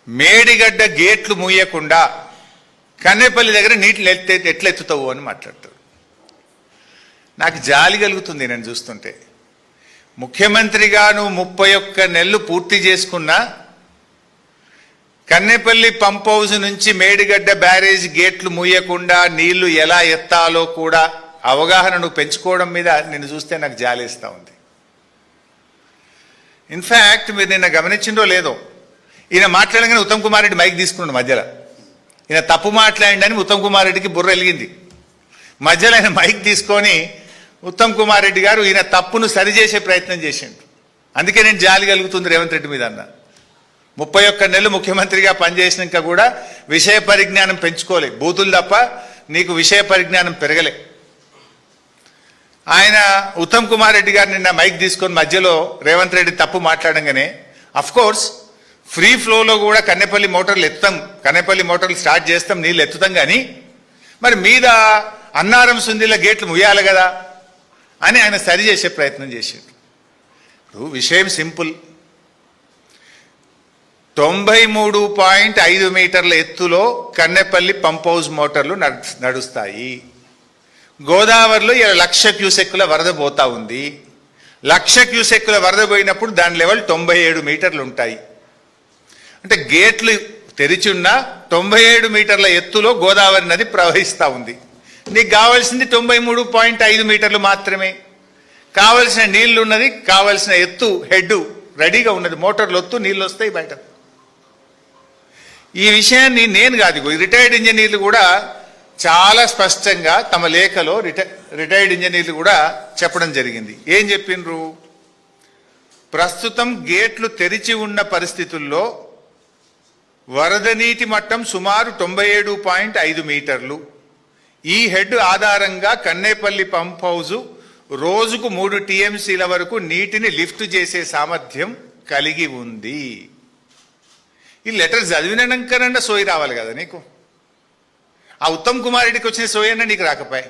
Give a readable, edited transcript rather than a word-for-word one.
మేడిగడ్డ గేట్లు మూయకుండా కన్నేపల్లి దగ్గర నీటిని ఎట్లా ఎత్తుతావు అని మాట్లాడతాడు. నాకు జాలి కలుగుతుంది నేను చూస్తుంటే. ముఖ్యమంత్రిగా నువ్వు 31 నెలలు పూర్తి చేసుకున్నా కన్నేపల్లి పంప్ హౌస్ నుంచి మేడిగడ్డ బ్యారేజ్ గేట్లు మూయకుండా నీళ్లు ఎలా ఎత్తాలో కూడా అవగాహన నువ్వు పెంచుకోవడం మీద నిన్ను చూస్తే నాకు జాలేస్తా ఉంది. ఇన్ఫ్యాక్ట్ మీరు నిన్న గమనించిందో లేదో, ఈయన మాట్లాడగానే ఉత్తమ్ కుమార్ రెడ్డి మైక్ తీసుకున్నాడు మధ్యలో. ఈయన తప్పు మాట్లాడిండని ఉత్తమ్ కుమార్ రెడ్డికి బుర్ర వెలిగింది. మధ్యలో ఆయన మైక్ తీసుకొని ఉత్తమ్ కుమార్ రెడ్డి గారు ఈయన తప్పును సరిచేసే ప్రయత్నం చేసిండు. అందుకే నేను జాలి కలుగుతుంది రేవంత్ రెడ్డి మీద అన్న. 31 నెలలు ముఖ్యమంత్రిగా పనిచేసినాక కూడా విషయ పరిజ్ఞానం పెంచుకోలే, బూతులు తప్ప నీకు విషయ పరిజ్ఞానం పెరగలే. ఆయన ఉత్తమ్ కుమార్ రెడ్డి గారు నిన్న మైక్ తీసుకొని మధ్యలో రేవంత్ రెడ్డి తప్పు మాట్లాడంగానే కోర్స్ ఫ్రీ ఫ్లోలో కూడా కన్నేపల్లి మోటార్లు ఎత్తుతాం, కన్నేపల్లి మోటార్లు స్టార్ట్ చేస్తాం, నీళ్ళు ఎత్తుతాం, కానీ మరి మీద అన్నారం సుందిల గేట్లు ముయ్యాలి కదా అని ఆయన సరి చేసే ప్రయత్నం చేశాడు. ఇప్పుడు విషయం సింపుల్. 93.5 మీటర్ల ఎత్తులో కన్నేపల్లి పంప్ హౌస్ మోటార్లు నడుస్తాయి. గోదావరిలో 1,00,000 క్యూసెక్కుల వరద పోతా ఉంది. 1,00,000 క్యూసెక్కుల వరద పోయినప్పుడు దాని లెవెల్ 97 మీటర్లు ఉంటాయి. అంటే గేట్లు తెరిచి ఉన్న 97 మీటర్ల ఎత్తులో గోదావరి నది ప్రవహిస్తూ ఉంది. నీకు కావాల్సింది 93.5 మీటర్లు మాత్రమే. కావలసిన నీళ్లు ఉన్నది, కావలసిన ఎత్తు హెడ్ రెడీగా ఉన్నది, మోటార్లు ఒత్తు నీళ్ళు వస్తాయి బయట. ఈ విషయాన్ని నేను కాదు, రిటైర్డ్ ఇంజనీర్లు కూడా చాలా స్పష్టంగా తమ లేఖలో రిటైర్డ్ ఇంజనీర్లు కూడా చెప్పడం జరిగింది. ఏం చెప్పిండ్రు? ప్రస్తుతం గేట్లు తెరిచి ఉన్న పరిస్థితుల్లో వరద నీటి మట్టం సుమారు 97.5 మీటర్లు. ఈ హెడ్ ఆధారంగా కన్నేపల్లి పంప్ హౌజు రోజుకు 3 టీఎంసీల వరకు నీటిని లిఫ్ట్ చేసే సామర్థ్యం కలిగి ఉంది. ఈ లెటర్ చదివినాకన్నా సోయి రావాలి కదా నీకు. ఆ ఉత్తమ్ కుమార్ రెడ్డికి వచ్చిన సోయి అన్న నీకు రాకపోయా.